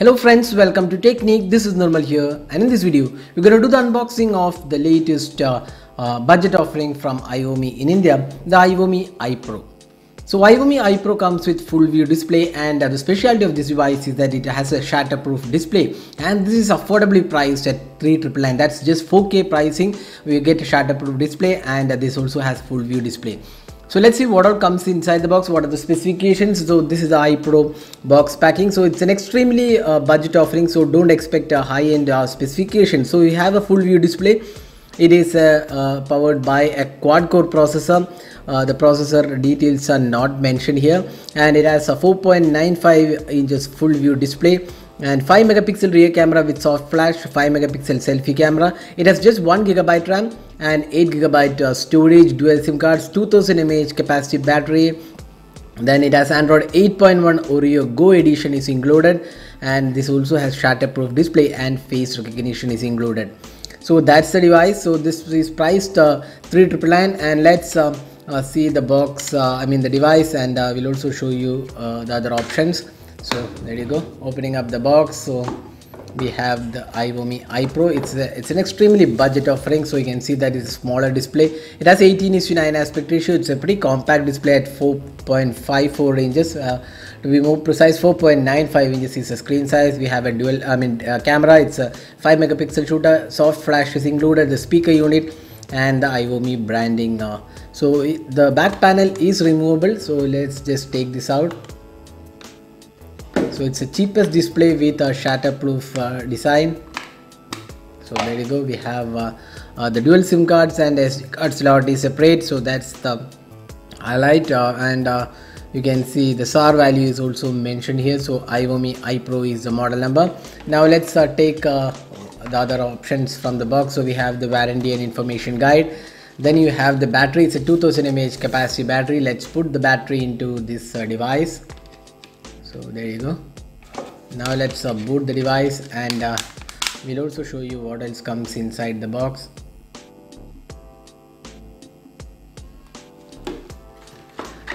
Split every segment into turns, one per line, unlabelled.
Hello friends, welcome to Technique. This is Normal here, and in this video we're going to do the unboxing of the latest budget offering from iVoomi in India, the iVoomi iPro. So iVoomi iPro comes with full view display, and the specialty of this device is that it has a Shatterproof display, and this is affordably priced at 399. That's just 4K pricing. We get a Shatterproof display, and this also has full view display. So let's see what all comes inside the box, what are the specifications. So this is the iPro box packing. So it's an extremely budget offering, so don't expect a high-end specification. So we have a full view display. It is powered by a quad-core processor. The processor details are not mentioned here, and it has a 4.95 inches full view display and 5 megapixel rear camera with soft flash, 5 megapixel selfie camera. It has just 1 GB RAM and 8 GB storage, dual SIM cards, 2000 mAh capacity battery. Then it has Android 8.1 Oreo Go edition is included, and this also has Shatterproof display and face recognition is included. So that's the device. So this is priced 399, and let's see the box, the device, and we'll also show you the other options. So there you go, opening up the box. So we have the iVoomi iPro. It's an extremely budget offering, so you can see that it's a smaller display. It has 18:9 aspect ratio. It's a pretty compact display at 4.54 inches. To be more precise, 4.95 inches is the screen size. We have a dual camera. It's a 5 megapixel shooter. Soft flash is included, the speaker unit, and the iVoomi branding. So the back panel is removable, so let's just take this out. So it's the cheapest display with a Shatterproof design. So there you go, we have the dual SIM cards and SD card slot is separate, so that's the highlight. And you can see the SAR value is also mentioned here. So iVoomi iPro is the model number. Now let's take the other options from the box. So we have the warranty and information guide. Then you have the battery. It's a 2000 mAh capacity battery. Let's put the battery into this device. So there you go. Now let's boot the device, and we'll also show you what else comes inside the box.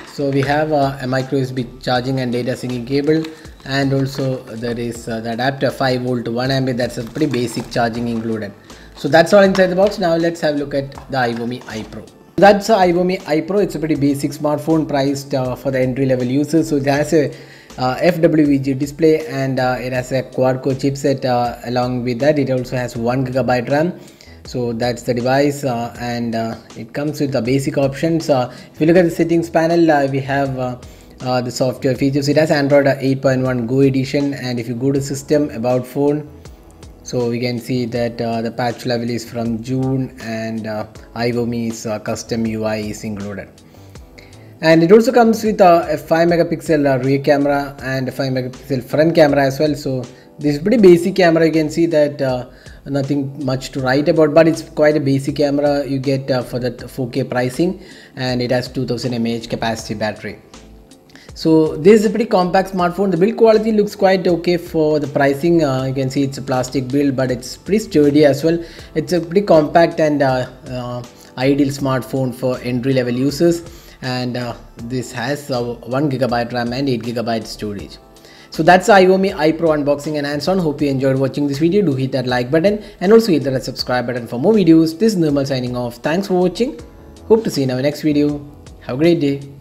So we have a micro USB charging and data syncing cable, and also there is the adapter 5 volt to 1 ampere. That's a pretty basic charging included. So that's all inside the box. Now let's have a look at the iVoomi iPro. That's the iVoomi iPro. It's a pretty basic smartphone priced for the entry level users. So it has a FWVG display, and it has a quad-core chipset. Along with that, it also has 1 GB RAM. So that's the device, and it comes with the basic options. If you look at the settings panel, we have the software features. It has Android 8.1 Go edition, and if you go to system about phone, so we can see that the patch level is from June, and iVoomi's custom UI is included. And it also comes with a 5 megapixel rear camera and a 5 megapixel front camera as well. So this is pretty basic camera. You can see that nothing much to write about, but it's quite a basic camera you get for that 4K pricing, and it has 2000 mAh capacity battery. So this is a pretty compact smartphone. The build quality looks quite okay for the pricing. You can see it's a plastic build, but it's pretty sturdy as well. It's a pretty compact and ideal smartphone for entry level users, and this has 1 GB RAM and 8 GB storage. So that's the iVoomi iPro unboxing and hands-on. Hope you enjoyed watching this video. Do hit that like button and also hit that subscribe button for more videos. This is Nirmal signing off. Thanks for watching. Hope to see you in our next video. Have a great day.